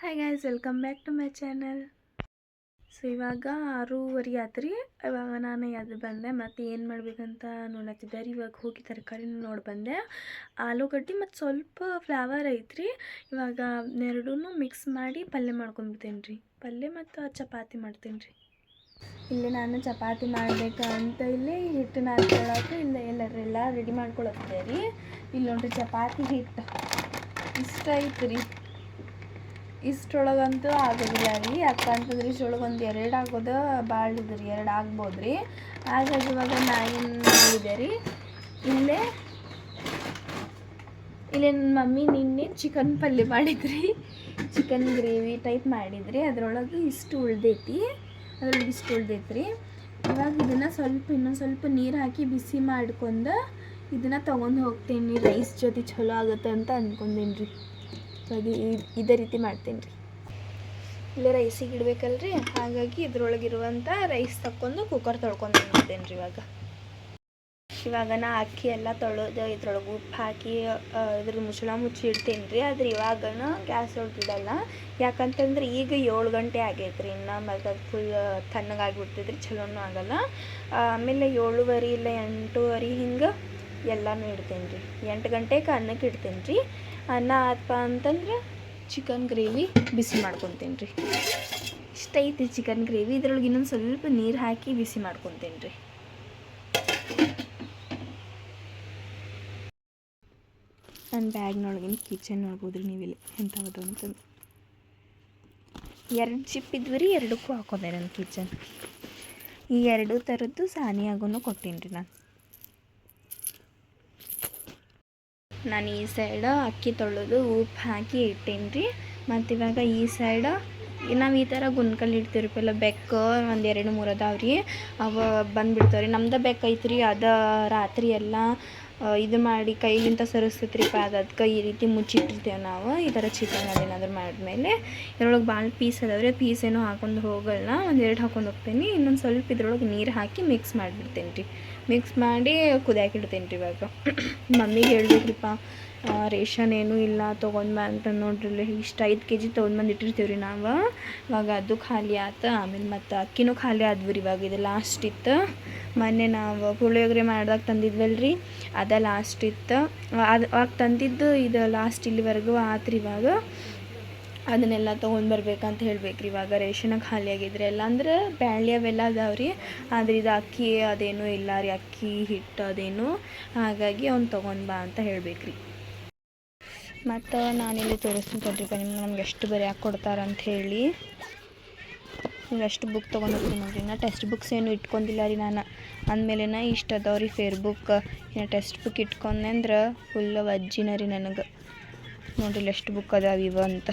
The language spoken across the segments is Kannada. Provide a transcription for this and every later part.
Hi guys, welcome back to my channel. So ಇವಾಗ 6:30 ಆತ್ರಿ. ಇವಾಗ ನಾನು ಎದ್ದು ಬಂದೆ ಮತ್ತು ಏನು ಮಾಡ್ಬೇಕಂತ ನೋಡತ್ತಿದ್ದೆ ರೀ. ಇವಾಗ ಹೋಗಿ ತರಕಾರಿನ ನೋಡಿ ಬಂದೆ. ಆಲೂಗಡ್ಡೆ ಮತ್ತು ಸ್ವಲ್ಪ ಫ್ಲವರ್ ಐತ್ರಿ. ಇವಾಗ ಎರಡೂ ಮಿಕ್ಸ್ ಮಾಡಿ ಪಲ್ಯ ಮಾಡ್ಕೊಂಡ್ಬಿಡ್ತೇನೆ ರೀ. ಪಲ್ಯ ಮತ್ತು ಚಪಾತಿ ಮಾಡ್ತೀನಿ ರೀ. ಇಲ್ಲಿ ನಾನು ಚಪಾತಿ ಮಾಡಬೇಕಂತ ಇಲ್ಲಿ ಹಿಟ್ಟು ನಾದ್ಕೊಳ್ಳೋಕೆ ಎಲ್ಲ ರೆಡಿ ಮಾಡ್ಕೊಳತ್ತಿದ್ದೆ ರೀ. ಇಲ್ಲಿ ನೋಡ್ರಿ ಚಪಾತಿ ಹಿಟ್ಟು ಇಷ್ಟ ಐತ್ರಿ. ಇಷ್ಟೊಳಗಂತೂ ಆಗೋದಿಲ್ಲ ರೀ. ಯಾಕಂತಂದ್ರೆ ಇಷ್ಟೊಳಗೆ ಒಂದು 2 ಆಗೋದು ಭಾಳ ಇದೆ ರೀ. 2 ಆಗ್ಬೋದು ರೀ. ಹಾಗಾಗಿ ಇವಾಗ ನಾನು ಮಾಡಿದೆ ರೀ. ಇಲ್ಲೇ ನನ್ನ ಮಮ್ಮಿ ನಿನ್ನೆ ಚಿಕನ್ ಪಲ್ಯ ಮಾಡಿದ್ರಿ. ಚಿಕನ್ ಗ್ರೇವಿ ಟೈಪ್ ಮಾಡಿದ್ರಿ. ಅದರೊಳಗೆ ಇಷ್ಟು ಉಳ್ದೈತಿ ರೀ. ಇವಾಗ ಇದನ್ನು ಇನ್ನೊಂದು ಸ್ವಲ್ಪ ನೀರು ಹಾಕಿ ಬಿಸಿ ಮಾಡ್ಕೊಂಡು ಇದನ್ನು ತೊಗೊಂಡು ಹೋಗ್ತೀನಿ. ರೈಸ್ ಜೊತೆ ಚಲೋ ಆಗುತ್ತೆ ಅಂತ ಅಂದ್ಕೊಂಡೇನಿ ರೀ. ಹಾಗೆ ಇದೇ ರೀತಿ ಮಾಡ್ತೀನಿ ರೀ. ಇಲ್ಲೇ ರೈಸಿಗೆ ಇಡಬೇಕಲ್ರಿ, ಹಾಗಾಗಿ ಇದ್ರೊಳಗಿರುವಂಥ ರೈಸ್ ತಕ್ಕೊಂಡು ಕುಕ್ಕರ್ ತೊಳ್ಕೊಂಡು ಬಿಡ್ತೇನೆ ರೀ. ಇವಾಗ ನಾ ಅಕ್ಕಿ ಎಲ್ಲ ತೊಳೆದು ಇದ್ರೊಳಗೆ ಉಪ್ಪು ಹಾಕಿ ಇದ್ರ ಮುಚ್ಚಳ ಮುಚ್ಚಿ ಇಡ್ತೀನಿ ರೀ. ಆದ್ರೆ ಇವಾಗನ ಗ್ಯಾಸ್ ಒಳಗೆ ಇಡಲ್ಲ. ಯಾಕಂತಂದ್ರೆ ಈಗ 7 ಗಂಟೆ ಆಗೈತೆ ರೀ. ಇನ್ನು ಮತ್ತು ಅದು ಫುಲ್ ತಣ್ಣಗಾಗಿಬಿಡ್ತೈತೆ ರೀ, ಚಲೋನೂ ಆಗಲ್ಲ. ಆಮೇಲೆ 7:30 ಇಲ್ಲ 8:30 ಹಿಂಗೆ ಎಲ್ಲನೂ ಇಡ್ತೀನಿ ರೀ. 8 ಗಂಟೆಗೆ ಅನ್ನಕ್ಕೆ ಇಡ್ತೀನಿ ರೀ. ಅನ್ನ ಆತ್ಪ ಅಂತಂದ್ರೆ ಚಿಕನ್ ಗ್ರೇವಿ ಬಿಸಿ ಮಾಡ್ಕೊತೀನಿ ರೀ. ಇಷ್ಟ ಐತಿ ಚಿಕನ್ ಗ್ರೇವಿ. ಇದ್ರೊಳಗೆ ಇನ್ನೊಂದು ಸ್ವಲ್ಪ ನೀರು ಹಾಕಿ ಬಿಸಿ ಮಾಡ್ಕೊತೀನಿ ರೀ. ನನ್ನ ಬ್ಯಾಗ್ನೊಳಗಿನ ಕಿಚನ್ ನೋಡ್ಬೋದು ರೀ ನೀವಿಲ್ಲಿ ಎಂಥದ್ದು ಅಂತಂದು. 2 ಜಿಪ್ ಇದ್ವಿ ರೀ. 2ಕ್ಕೂ ಹಾಕೋದೆ ನನ್ನ ಕಿಚನ್. ಈ 2 ಥರದ್ದು ಸಾನಿಯಾಗೂ ಕೊಟ್ಟೀನಿ ರೀ ನಾನು ಈ ಸೈಡ ಅಕ್ಕಿ ತೊಳೆದು ಉಪ್ಪು ಹಾಕಿ ಇಟ್ಟೇನಿ ರೀ. ಮತ್ತು ಇವಾಗ ಈ ಸೈಡ ನಾವು ಈ ಥರ ಗುನ್ಕಲ್ಲಿ ಇಡ್ತೀವಿ ರೀ. ಪೆಲ್ಲ ಬೆಕ್ಕು 1 2 3 ಅದಾವ್ರಿ. ಅವ ಬಂದುಬಿಡ್ತಾವೆ ರೀ. ನಮ್ದು ಬೆಕ್ಕು ಐತ್ರಿ. ಅದು ರಾತ್ರಿ ಎಲ್ಲ ಇದು ಮಾಡಿ ಕೈಲಿಂತ ಸರಿಸ್ತೈತೆ ರೀ. ಅದಕ್ಕೆ ಈ ರೀತಿ ಮುಚ್ಚಿಟ್ಟಿರ್ತೇವೆ ನಾವು. ಈ ಥರ ಚಿಕನ್ ಅದೇನಾದ್ರೂ ಮಾಡಿದ್ಮೇಲೆ ಇದ್ರೊಳಗೆ ಭಾಳ ಪೀಸ್ ಅದಾವ್ರಿ. ಪೀಸ್ ಏನೂ ಹಾಕೊಂಡು ಹೋಗಲ್ಲ. 1 2 ಹಾಕೊಂಡು ಹೋಗ್ತೀನಿ. ಇನ್ನೊಂದು ಸ್ವಲ್ಪ ಇದ್ರೊಳಗೆ ನೀರು ಹಾಕಿ ಮಿಕ್ಸ್ ಮಾಡಿಬಿಡ್ತೇನೆ ರೀ. ಮಿಕ್ಸ್ ಮಾಡಿ ಕುದಿಯಾಕಿಡ್ತೇನೆ ರೀ. ಇವಾಗ ಮಮ್ಮಿಗೆ ಹೇಳ್ಬೇಕ್ರಿಪ್ಪ, ರೇಷನ್ ಏನೂ ಇಲ್ಲ ತೊಗೊಂಡು ಬಾ ಅಂತ. ನೋಡ್ರಿ ಇಷ್ಟು 5 kg ತೊಗೊಂಡ್ಬಂದು ಇಟ್ಟಿರ್ತೀವಿ ರೀ ನಾವು. ಇವಾಗ ಅದು ಖಾಲಿ ಆಯ್ತು. ಆಮೇಲೆ ಮತ್ತು ಅಕ್ಕಿನೂ ಖಾಲಿ ಆದ್ವಿ ರೀ. ಇವಾಗ ಇದು ಲಾಸ್ಟ್ ಇತ್ತು. ಮೊನ್ನೆ ನಾವು ಪುಳಿಯೋಗರೆ ಮಾಡ್ದಾಗ ತಂದಿದ್ವಲ್ರಿ, ಅದು ಲಾಸ್ಟ್ ಇತ್ತು. ಆಗ ತಂದಿದ್ದು ಇದು ಲಾಸ್ಟ್ ಇಲ್ಲಿವರೆಗೂ ಆತ್ರಿ. ಇವಾಗ ಅದನ್ನೆಲ್ಲ ತೊಗೊಂಡು ಬರ್ಬೇಕಂತ ಹೇಳ್ಬೇಕ್ರಿ. ಇವಾಗ ರೇಷನ್ ಖಾಲಿ ಆಗಿದ್ರಿ ಎಲ್ಲ. ಅಂದ್ರೆ ಬ್ಯಾಳೆ ಅವೆಲ್ಲ ಅದಾವ್ರಿ. ಆದರೆ ಇದು ಅಕ್ಕಿ ಅದೇನೂ ಇಲ್ಲ ರೀ. ಅಕ್ಕಿ ಹಿಟ್ಟು ಅದೇನು. ಹಾಗಾಗಿ ಅವ್ನು ತೊಗೊಂಡು ಬಾ ಅಂತ ಹೇಳ್ಬೇಕ್ರಿ. ಮತ್ತು ನಾನಿಲ್ಲಿ ತೋರಿಸ್ತೀನಿ ಕೊಡ್ರಿಪ್ಪ ನಿಮ್ಗೆ ನಮ್ಗೆ ಎಷ್ಟು ಬರೆಯಾಕೆ ಕೊಡ್ತಾರಂತ ಹೇಳಿ. ನೀವು ಎಷ್ಟು ಬುಕ್ ತೊಗೊಂಡು ಹೋಗ್ತೀನಿ ನೋಡಿರಿ. ನಾ ಟೆಕ್ಸ್ಟ್ ಬುಕ್ಸ್ ಏನು ಇಟ್ಕೊಂಡಿಲ್ಲ ರೀ ನಾನು. ಅಂದಮೇಲೆ ಇಷ್ಟು ಅದಾವ್ರಿ ಫೇರ್ ಬುಕ್. ಇನ್ನು ಟೆಕ್ಸ್ಟ್ ಬುಕ್ ಇಟ್ಕೊಂಡೆ ಅಂದ್ರೆ ಫುಲ್ ವಜ್ಜಿನ ರೀ ನನಗೆ. ನೋಡಿರಿ ಎಷ್ಟು ಬುಕ್ ಅದಾವ ಇವ ಅಂತ.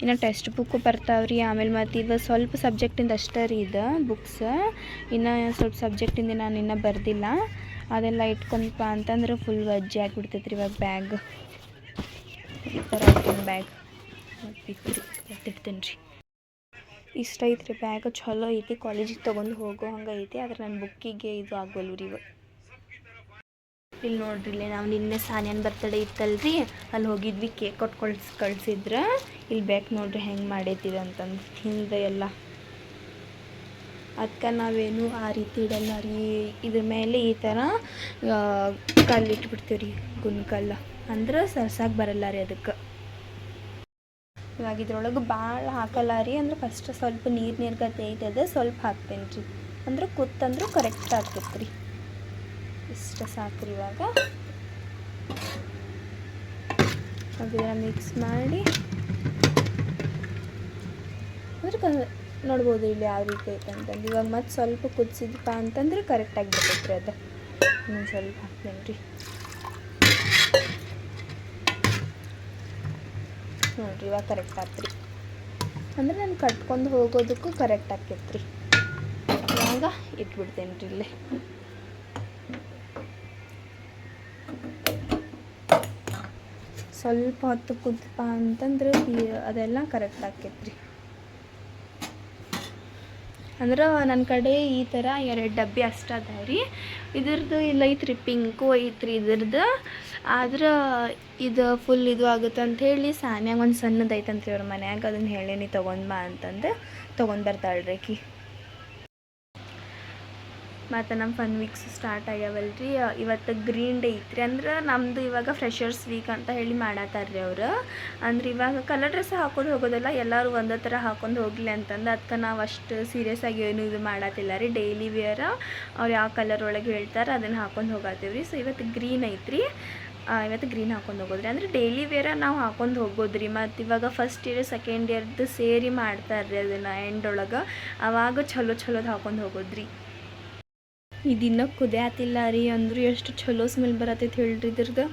ಇನ್ನು ಟೆಕ್ಸ್ಟ್ ಬುಕ್ಕು ಬರ್ತಾವ್ರಿ. ಆಮೇಲೆ ಮತ್ತು ಇದು ಸ್ವಲ್ಪ ಸಬ್ಜೆಕ್ಟಿಂದ ಅಷ್ಟೇ ರೀ ಇದು ಬುಕ್ಸ್. ಇನ್ನು ಸ್ವಲ್ಪ ಸಬ್ಜೆಕ್ಟಿಂದ ನಾನು ಇನ್ನೂ ಬರ್ದಿಲ್ಲ. ಅದೆಲ್ಲ ಇಟ್ಕೊಂಡಪ್ಪ ಅಂತಂದ್ರೆ ಫುಲ್ ವಜ್ಜಿ ಆಗಿಬಿಡ್ತೈತೆ ರೀ. ಇವಾಗ ಬ್ಯಾಗ್ ಈ ಥರ ಐತೇನು ಬ್ಯಾಗ್ ಎತ್ತಿಡ್ತೀನಿ ರೀ. ಇಷ್ಟ ಐತ್ರಿ ಬ್ಯಾಗ್. ಚಲೋ ಐತಿ. ಕಾಲೇಜಿಗೆ ತೊಗೊಂಡು ಹೋಗೋ ಹಂಗೆ ಐತಿ. ಆದರೆ ನನ್ನ ಬುಕ್ಕಿಗೆ ಇದು ಆಗಲ್ವ ರೀ ಇವಾಗ. ಇಲ್ಲಿ ನೋಡ್ರಿ, ಇಲ್ಲಿ ನಾವು ನಿನ್ನೆ ಸಾನಿಯನ್ ಬರ್ತಡೇ ಇತ್ತಲ್ರಿ, ಅಲ್ಲಿ ಹೋಗಿದ್ವಿ. ಕೇಕ್ ಕೊಟ್ಟು ಕಳ್ಸಿದ್ರೆ ಇಲ್ಲಿ ಬೇಕು ನೋಡ್ರಿ ಹೆಂಗೆ ಮಾಡೈತಿದೆ ಅಂತಂದು ಹಿಂದೆ ಎಲ್ಲ. ಅದಕ್ಕೆ ನಾವೇನು ಆ ರೀತಿ ಇಡಲ್ಲ ರೀ. ಇದ್ರ ಮೇಲೆ ಈ ಥರ ಕಲ್ಲು ಇಟ್ಬಿಡ್ತೀವಿ ರೀ, ಗುನ್ಕಲ್ಲ. ಅಂದ್ರೆ ಸರ್ಸಾಗಿ ಬರಲ್ಲ ರೀ ಅದಕ್ಕೆ. ಇವಾಗ ಇದ್ರೊಳಗೆ ಭಾಳ ಹಾಕಲ್ಲ ರೀ. ಅಂದ್ರೆ ಫಸ್ಟ್ ಸ್ವಲ್ಪ ನೀರು ಗತಿ ಐತದ ಸ್ವಲ್ಪ ಹಾಕ್ತೇನೆ ರೀ. ಅಂದ್ರೆ ಕುತ್ತಂದ್ರೂ ಕರೆಕ್ಟ್ ಆಗ್ತೈತೆ ರೀ. ಇಷ್ಟ ಸಾಕ್ರಿ. ಇವಾಗ ಅದನ್ನು ಮಿಕ್ಸ್ ಮಾಡಿ ಅಂದ್ರೆ ನೋಡ್ಬೋದು ಇಲ್ಲಿ ಯಾವ ರೀತಿ ಐತೆ ಅಂತಂದು. ಇವಾಗ ಮತ್ತು ಸ್ವಲ್ಪ ಕುದಿಸಿದಪ್ಪ ಅಂತಂದ್ರೆ ಕರೆಕ್ಟಾಗಿ ಬರ್ತೈತೆ ರೀ ಅದು. ಇನ್ನೊಂದು ಸ್ವಲ್ಪ ಹಾಕ್ತೇನೆ ರೀ. ನೋಡಿರಿ ಇವಾಗ ಕರೆಕ್ಟ್ ಆಗ್ತರಿ. ಅಂದರೆ ನಾನು ಕಟ್ಕೊಂಡು ಹೋಗೋದಕ್ಕೂ ಕರೆಕ್ಟ್ ಆಗ್ತೈತೆ ರೀ. ಇವಾಗ ಇಟ್ಬಿಡ್ತೇನೆ ರೀ ಇಲ್ಲೇ. ಸ್ವಲ್ಪ ಹೊತ್ತು ಕುದ್ದಪ್ಪ ಅಂತಂದ್ರೆ ಅದೆಲ್ಲ ಕರೆಕ್ಟ್ ಆಕೈತೆ ರೀ. ಅಂದ್ರೆ ನನ್ನ ಕಡೆ ಈ ಥರ 2 ಡಬ್ಬಿ ಅಷ್ಟು ಅದಾವೆ ರೀ. ಇದ್ರದ್ದು ಇಲ್ಲ ಐತ್ರಿ, ಪಿಂಕು ಐತ್ರಿ ಇದ್ರದ್ದು. ಆದ್ರೆ ಇದು ಫುಲ್ ಇದು ಆಗುತ್ತೆ ಅಂಥೇಳಿ ಸಾನ್ಯಾಗ ಒಂದು ಸಣ್ಣದು ಐತಂತ್ರಿ ಅವ್ರ ಮನ್ಯಾಗ, ಅದನ್ನು ಹೇಳೇನಿ ತೊಗೊಂಡು ಬಾ ಅಂತಂದು ತೊಗೊಂಡು ಬರ್ತಾಳ್ರಿ ಆಕಿ. ಮತ್ತು ನಮ್ಮ ಫನ್ ವೀಕ್ಸ್ ಸ್ಟಾರ್ಟ್ ಆಗ್ಯಾವಲ್ರಿ. ಇವತ್ತು ಗ್ರೀನ್ ಡೇ ಐತ್ರಿ. ಅಂದ್ರೆ ನಮ್ಮದು ಇವಾಗ ಫ್ರೆಷರ್ಸ್ ವೀಕ್ ಅಂತ ಹೇಳಿ ಮಾಡತ್ತಾರ್ರಿ ಅವರು. ಅಂದ್ರೆ ಇವಾಗ ಕಲರ್ ಡ್ರೆಸ್ ಹಾಕೊಂಡು ಹೋಗೋದಿಲ್ಲ, ಎಲ್ಲರೂ ಒಂದೇ ಥರ ಹಾಕೊಂಡು ಹೋಗಲಿ ಅಂತಂದು. ಅದಕ್ಕೆ ನಾವು ಅಷ್ಟು ಸೀರಿಯಸ್ ಆಗಿ ಏನು ಇದು ಮಾಡತ್ತಿಲ್ಲ ರೀ. ಡೈಲಿ ವೇರ್ ಅವ್ರು ಯಾವ ಕಲರ್ ಒಳಗೆ ಹೇಳ್ತಾರೆ ಅದನ್ನು ಹಾಕೊಂಡು ಹೋಗತ್ತೀವಿ ರೀ. ಸೊ ಇವತ್ತು ಗ್ರೀನ್ ಐತ್ರಿ, ಇವತ್ತು ಗ್ರೀನ್ ಹಾಕೊಂಡು ಹೋಗೋದ್ರಿ. ಅಂದರೆ ಡೈಲಿ ವೇರ ನಾವು ಹಾಕೊಂಡು ಹೋಗೋದ್ರಿ. ಮತ್ತು ಇವಾಗ ಫಸ್ಟ್ ಇಯರ್ ಸೆಕೆಂಡ್ ಇಯರ್ದು ಸೇರಿ ಮಾಡ್ತಾರ್ರಿ ಅದನ್ನು ಎಂಡೊಳಗೆ, ಅವಾಗ ಚಲೋದು ಹಾಕೊಂಡು ಹೋಗೋದ್ರಿ. ಇದಿನ್ನೂ ಕುದಿಯಾತಿಲ್ಲ ರೀ, ಅಂದರೂ ಎಷ್ಟು ಚಲೋ ಸ್ಮೆಲ್ ಬರತೈತಿ ಹೇಳ್ರಿ. ಇದ್ರದ್ದು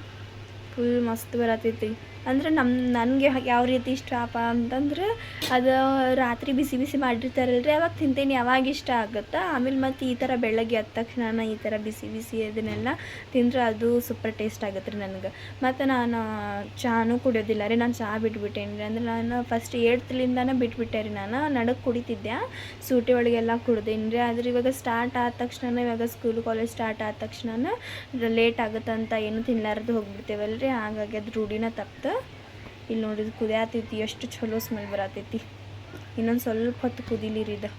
ಫುಲ್ ಮಸ್ತ್ ಬರತೈತಿ. ಅಂದ್ರೆ ನನಗೆ ಯಾವ ರೀತಿ ಇಷ್ಟಪ್ಪ ಅಂತಂದ್ರೆ, ಅದು ರಾತ್ರಿ ಬಿಸಿ ಬಿಸಿ ಮಾಡಿರ್ತಾರಲ್ರಿ, ಅವಾಗ ತಿಂತೀನಿ, ಅವಾಗ ಇಷ್ಟ ಆಗುತ್ತೆ. ಆಮೇಲೆ ಮತ್ತು ಈ ಥರ ಬೆಳಗ್ಗೆ ಎದ್ದ ತಕ್ಷಣ ಈ ಥರ ಬಿಸಿ ಬಿಸಿ ಅದನ್ನೆಲ್ಲ ತಿಂದರೆ ಅದು ಸೂಪರ್ ಟೇಸ್ಟ್ ಆಗುತ್ತೆ ರೀ ನನಗೆ. ಮತ್ತು ನಾನು ಚಾನೂ ಕುಡಿಯೋದಿಲ್ಲ ರೀ, ನಾನು ಚಹಾ ಬಿಟ್ಬಿಟ್ಟೇನಿ ರೀ. ಅಂದ್ರೆ ನಾನು ಫಸ್ಟ್ 8th ಬಿಟ್ಬಿಟ್ಟೆ ರೀ. ನಾನು ನಡಕ್ಕೆ ಕುಡಿತಿದ್ದೆ, ಸೂಟಿ ಒಳಗೆಲ್ಲ ಕುಡ್ದೇನಿ ರೀ. ಆದರೆ ಇವಾಗ ಸ್ಟಾರ್ಟ್ ಆದ ತಕ್ಷಣ, ಇವಾಗ ಸ್ಕೂಲ್ ಕಾಲೇಜ್ ಸ್ಟಾರ್ಟ್ ಆದ ತಕ್ಷಣ ಲೇಟ್ ಆಗುತ್ತೆ ಅಂತ ಏನು ತಿನ್ಲಾರ್ದು ಹೋಗ್ಬಿಡ್ತೇವಲ್ರಿ, ಹಾಗಾಗಿ ಅದು ರೂಢಿನ ತಪ್ತು. ಇಲ್ಲಿ ನೋಡಿದ್ರೆ ಕುದಿಯಾತೈತಿ, ಎಷ್ಟು ಚಲೋ ಸ್ಮೆಲ್ ಬರತೈತಿ. ಇನ್ನೊಂದು ಸ್ವಲ್ಪ ಹೊತ್ತು ಕುದಿಲಿರಿ ಇದು.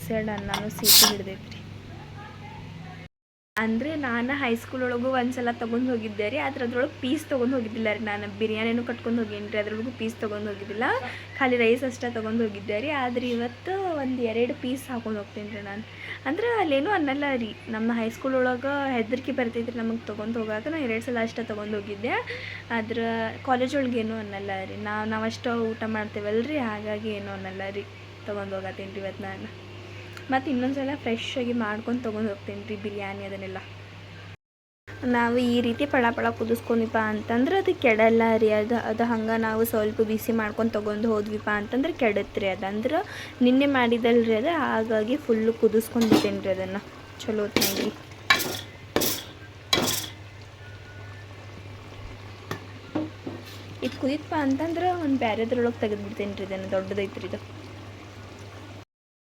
ಸೈಡ್ ನಾನು ಸೀಟಿ ಹಿಡ್ದೈತ್ರಿ. ಅಂದರೆ ನಾನು ಹೈಸ್ಕೂಲ್ ಒಳಗೂ ಒಂದು ಸಲ ತೊಗೊಂಡು ಹೋಗಿದ್ದೆ ರೀ. ಆದರೆ ಅದ್ರೊಳಗೆ ಪೀಸ್ ತೊಗೊಂಡು ಹೋಗಿದ್ದಿಲ್ಲ ರೀ. ನಾನು ಬಿರಿಯಾನಿನೂ ಕಟ್ಕೊಂಡು ಹೋಗೇನಿ ರೀ, ಅದ್ರೊಳಗೂ ಪೀಸ್ ತೊಗೊಂಡು ಹೋಗಿದ್ದಿಲ್ಲ, ಖಾಲಿ ರೈಸ್ ಅಷ್ಟೇ ತೊಗೊಂಡು ಹೋಗಿದ್ದೆ ರೀ. ಆದರೆ ಇವತ್ತು 1-2 ಪೀಸ್ ಹಾಕೊಂಡು ಹೋಗ್ತೀನಿ ರೀ ನಾನು. ಅಂದ್ರೆ ಅಲ್ಲೇನೂ ಅನ್ನಲ್ಲ ರೀ. ನಮ್ಮ ಹೈಸ್ಕೂಲ್ ಒಳಗೆ ಹೆದರಿಕೆ ಬರ್ತೈತ್ರಿ ನಮಗೆ ತೊಗೊಂಡು ಹೋಗಾಕ. ನಾನು 2 ಸಲ ಅಷ್ಟೇ ತೊಗೊಂಡು ಹೋಗಿದ್ದೆ. ಆದ್ರೆ ಕಾಲೇಜ್ ಒಳಗೆ ಏನೂ ಅನ್ನಲ್ಲ ರೀ. ನಾವು ಅಷ್ಟು ಊಟ ಮಾಡ್ತೇವಲ್ರಿ, ಹಾಗಾಗಿ ಏನೂ ಅನ್ನಲ್ಲ ರೀ. ತೊಗೊಂಡು ಹೋಗತ್ತೀನಿ ರೀ ಇವತ್ತು ನಾನು. ಮತ್ತು ಇನ್ನೊಂದು ಸಲ ಫ್ರೆಶ್ ಆಗಿ ಮಾಡ್ಕೊಂಡು ತೊಗೊಂಡು ಹೋಗ್ತೀನಿ ರೀ ಬಿರಿಯಾನಿ ಅದನ್ನೆಲ್ಲ. ನಾವು ಈ ರೀತಿ ಪಳ ಕುದಿಸ್ಕೊಂಡಿಪ್ಪ ಅಂತಂದ್ರೆ ಅದು ಕೆಡಲ್ಲ ರೀ. ಅದು ಹಂಗೆ ನಾವು ಸ್ವಲ್ಪ ಬಿಸಿ ಮಾಡ್ಕೊಂಡು ತೊಗೊಂಡು ಹೋದ್ವಿಪ್ಪ ಅಂತಂದ್ರೆ ಕೆಡುತ್ತೆ ರೀ. ಅದಂದ್ರೆ ನಿನ್ನೆ ಮಾಡಿದಲ್ರಿ ಅದು, ಹಾಗಾಗಿ ಫುಲ್ಲು ಕುದಿಸ್ಕೊಂಡಿದ್ದೇನೆ ರೀ ಅದನ್ನು. ಚಲೋ ತಿಂದ್ರಿ. ಇದು ಕುದಿತಪ್ಪ ಅಂತಂದ್ರೆ ಒಂದು ಬೇರೆದ್ರೊಳಗೆ ತೆಗೆದುಬಿಡ್ತೇನೆ ರೀ ಇದನ್ನು. ದೊಡ್ಡದೈತ್ರಿ ಇದು.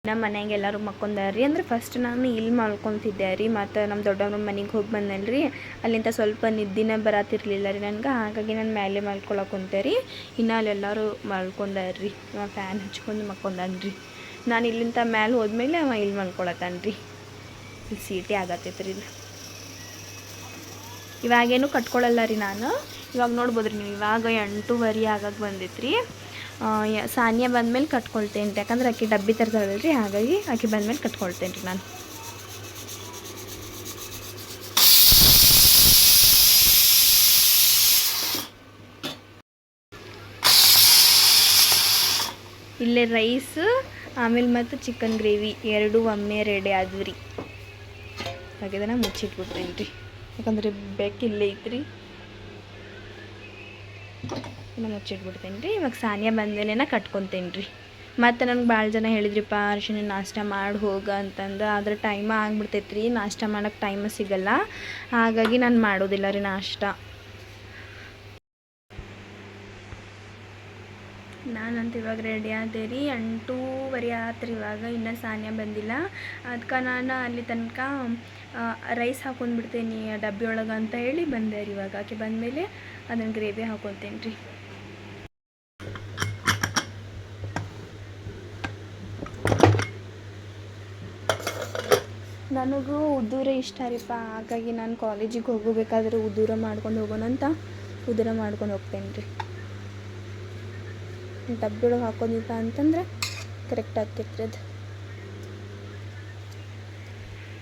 ನಮ್ಮ ಮನೆಯಾಗ ಎಲ್ಲರೂ ಮಕ್ಕೊಂದಾರ ರೀ. ಅಂದರೆ ಫಸ್ಟ್ ನಾನು ಇಲ್ಲಿ ಮಲ್ಕೊತಿದ್ದೆ ರೀ. ಮತ್ತು ನಮ್ಮ ದೊಡ್ಡವ್ರ ಮನೆಗೆ ಹೋಗಿ ಬಂದೇನೆ ರೀ. ಅಲ್ಲಿಂದ ಸ್ವಲ್ಪ ನಿದ್ದಿನ ಬರತ್ತಿರಲಿಲ್ಲ ರೀ ನನಗೆ, ಹಾಗಾಗಿ ನಾನು ಮೇಲೆ ಮಲ್ಕೊಳಕ್ಕೆ ಕುಂತೆ ರೀ. ಇನ್ನು ಅಲ್ಲೆಲ್ಲರೂ ಮಲ್ಕೊಂಡಾರ ರೀ. ಫ್ಯಾನ್ ಹಚ್ಕೊಂಡು ಮಕ್ಕೊಂಡಾನ ರೀ. ನಾನು ಇಲ್ಲಿಂದ ಮೇಲೆ ಹೋದ್ಮೇಲೆ ಅವ ಇಲ್ಲಿ ಮಲ್ಕೊಳತ್ತಾನ ರೀ. ಇಲ್ಲಿ ಸೀಟಿ ಆಗತ್ತೈತೆ ರೀ. ಇವಾಗೇನು ಕಟ್ಕೊಳ್ಳಲ್ಲ ರೀ ನಾನು. ಇವಾಗ ನೋಡ್ಬೋದ್ರಿ ನೀವು, ಇವಾಗ 8:30 ಆಗಕ್ಕೆ ಬಂದೈತೆ ರೀ. ಸಾನಿಯಾ ಬಂದಮೇಲೆ ಕಟ್ಕೊಳ್ತೇನೆ ರೀ. ಯಾಕಂದ್ರೆ ಆಕೆ ಡಬ್ಬಿ ತರ್ತಾಳೆ ರೀ, ಹಾಗಾಗಿ ಆಕೆ ಬಂದಮೇಲೆ ಕಟ್ಕೊಳ್ತೇನೆ ರೀ ನಾನು. ಇಲ್ಲೇ ರೈಸ್ ಆಮೇಲೆ ಮತ್ತು ಚಿಕನ್ ಗ್ರೇವಿ 2 ಒಮ್ಮೆ ರೆಡಿ ಆದ್ವು ರೀ. ಹಾಗಿದ್ರೆ ಮುಚ್ಚಿಟ್ಬಿಡ್ತೇನೆ ರೀ, ಯಾಕಂದ್ರೆ ಇಲ್ಲೇ ಐತ್ರಿ. ಇನ್ನು ಮುಚ್ಚಿಟ್ಬಿಡ್ತೇನೆ ರೀ. ಇವಾಗ ಸಾನಿಯಾ ಬಂದಮೇಲೆ ಕಟ್ಕೊತೇನೆ ರೀ. ಮತ್ತು ನನಗೆ ಭಾಳ ಜನ ಹೇಳಿದ್ರಿಪ್ಪ ಅರ್ಶಿನ ನಾಷ್ಟ ಮಾಡಿ ಹೋಗ ಅಂತಂದು. ಆದರೆ ಟೈಮ ಆಗ್ಬಿಡ್ತೈತೆ ರೀ, ನಾಷ್ಟ ಮಾಡೋಕ್ಕೆ ಟೈಮ್ ಸಿಗಲ್ಲ, ಹಾಗಾಗಿ ನಾನು ಮಾಡೋದಿಲ್ಲ ರೀ ನಾಷ್ಟ. ನಾನಂತ ಇವಾಗ ರೆಡಿ ಆದೆ ರೀ. 8:30 ಆತ್ರಿ ಇವಾಗ. ಇನ್ನೂ ಸಾನಿಯಾ ಬಂದಿಲ್ಲ, ಅದಕ್ಕೆ ನಾನು ಅಲ್ಲಿ ತನಕ ರೈಸ್ ಹಾಕೊಂಡ್ಬಿಡ್ತೇನೆ ಡಬ್ಬಿ ಒಳಗೆ ಅಂತ ಹೇಳಿ ಬಂದೆ ರೀ. ಇವಾಗ ಆಕೆ ಬಂದಮೇಲೆ ಅದನ್ನು ಗ್ರೇವಿ ಹಾಕೊತೇನೆ ರೀ. ನನಗೂ ಉದ್ದೂರ ಇಷ್ಟ ರೀಪ್ಪ, ಹಾಗಾಗಿ ನಾನು ಕಾಲೇಜಿಗೆ ಹೋಗಬೇಕಾದ್ರೆ ಉದ್ದೂರ ಮಾಡ್ಕೊಂಡು ಹೋಗೋಣ ಅಂತ ಉದ್ದೂರ ಮಾಡ್ಕೊಂಡು ಹೋಗ್ತೇನೆ ರೀ. ಡಬ್ಬಿ ಒಳಗೆ ಹಾಕೋದಿಪ್ಪ ಅಂತಂದ್ರೆ ಕರೆಕ್ಟ್ ಆಗ್ತೈತ್ರಿ. ಅದು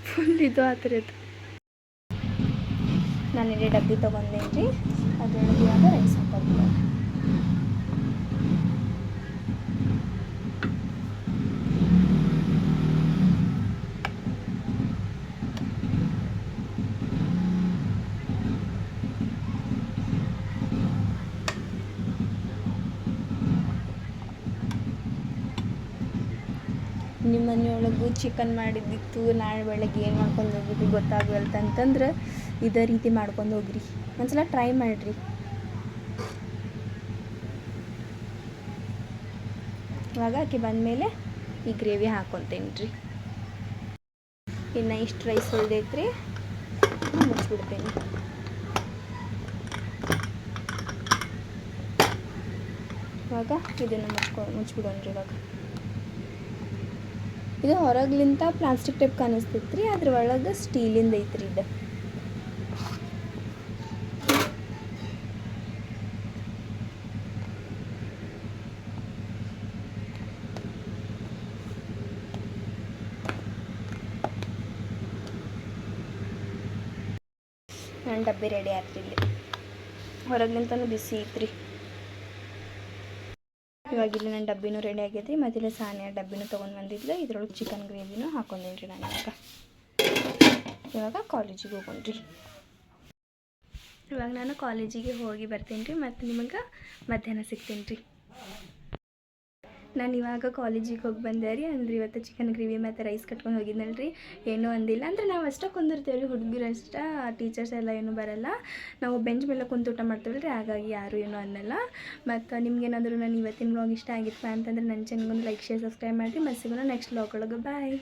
ಫುಲ್ ಇದು ಆತ್ರಿ. ನಾನು ಇಲ್ಲಿ ಡಬ್ಬಿ ತೊಗೊಂಡೇನಿ ರೀ. ಅದರೊಳಗೆ ಇವಾಗ ರೈಸ್ ಹಾಕೋದು. ನಿಮ್ಮ ಮನೆಯೊಳಗೂ ಚಿಕನ್ ಮಾಡಿದ್ದಿತ್ತು, ನಾಳೆ ಬೆಳಗ್ಗೆ ಏನು ಮಾಡ್ಕೊಂಡು ಹೋಗಿದ್ರಿ ಗೊತ್ತಾಗಲ್ತ ಅಂತಂದ್ರೆ ಇದೇ ರೀತಿ ಮಾಡ್ಕೊಂಡು ಹೋಗ್ರಿ. ಒಂದ್ಸಲ ಟ್ರೈ ಮಾಡಿರಿ. ಇವಾಗ ಆಕೆ ಬಂದಮೇಲೆ ಈ ಗ್ರೇವಿ ಹಾಕ್ಕೊತೀನಿ ರೀ. ಇನ್ನು ಇಷ್ಟು ರೈಸ್ ಉಳ್ದೈತ್ರಿ, ಮುಚ್ಚಿಬಿಡ್ತೀನಿ. ಇವಾಗ ಇದನ್ನು ಮುಚ್ಚಿಬಿಡೋಣ ರೀ. ಇವಾಗ ಇದು ಹೊರಗ್ಲಿಂದ ಪ್ಲಾಸ್ಟಿಕ್ ಟೈಪ್ ಕಾಣಿಸ್ತೈತೆ ರೀ, ಅದ್ರ ಒಳಗೆ ಸ್ಟೀಲಿಂದ ಐತ್ರಿ ಇದು. ನನ್ನ ಡಬ್ಬಿ ರೆಡಿ ಆಯ್ತು ಇಲ್ಲಿ, ಹೊರಗ್ಲಿಂತನೂ ಬಿಸಿ ಐತ್ರಿ. ಇವಾಗ ಇಲ್ಲಿ ನನ್ನ ಡಬ್ಬಿನೂ ರೆಡಿ ಆಗೈತಿ. ಮತ್ತು ಇಲ್ಲಿ ಸಾನಿಯಾ ಡಬ್ಬಿನೂ ತೊಗೊಂಡು ಬಂದಿದ್ಲು, ಇದ್ರೊಳಗೆ ಚಿಕನ್ ಗ್ರೇವಿನೂ ಹಾಕೊಂಡೇನಿ ರೀ ನಾನು. ಇವಾಗ ಕಾಲೇಜಿಗೆ ಹೋಗೋಣ್ರಿ. ಇವಾಗ ನಾನು ಕಾಲೇಜಿಗೆ ಹೋಗಿ ಬರ್ತೀನಿ ರೀ, ಮತ್ತು ನಿಮಗೆ ಮಧ್ಯಾಹ್ನ ಸಿಗ್ತೀನಿ ರೀ. ನಾನು ಇವಾಗ ಕಾಲೇಜಿಗೆ ಹೋಗಿ ಬಂದೆ ರೀ. ಅಂದ್ರೆ ಇವತ್ತು ಚಿಕನ್ ಗ್ರೇವಿ ಮತ್ತು ರೈಸ್ ಕಟ್ಕೊಂಡು ಹೋಗಿದ್ನಲ್ಲ ರೀ, ಏನೂ ಅಂದಿಲ್ಲ. ಅಂದರೆ ನಾವು ಅಷ್ಟೇ ಕುಂದಿರ್ತೇವೆ ರೀ, ಹುಡುಗರು ಅಷ್ಟೇ, ಟೀಚರ್ಸ್ ಎಲ್ಲ ಏನೂ ಬರಲ್ಲ. ನಾವು ಬೆಂಚ್ ಮೇಲೆ ಕುಂತು ಊಟ ಮಾಡ್ತೇವೆ ರೀ, ಹಾಗಾಗಿ ಯಾರೂ ಏನೂ ಅನ್ನಲ್ಲ. ಮತ್ತು ನಿಮ್ಗೇನಾದರೂ ನಾನು ಇವತ್ತಿನ ವ್ಲಾಗ್ ಇಷ್ಟ ಆಗಿತ್ತು ಅಂತಂದ್ರೆ ನನ್ನ ಚಾನಲ್ಗೊಂದು ಲೈಕ್, ಶೇರ್, ಸಬ್ಸ್ಕ್ರೈಬ್ ಮಾಡಿರಿ. ಮತ್ತು ಸಿಗೋಣ ನೆಕ್ಸ್ಟ್ ವ್ಲಾಗ್ ಒಳಗೆ. ಬಾಯ್.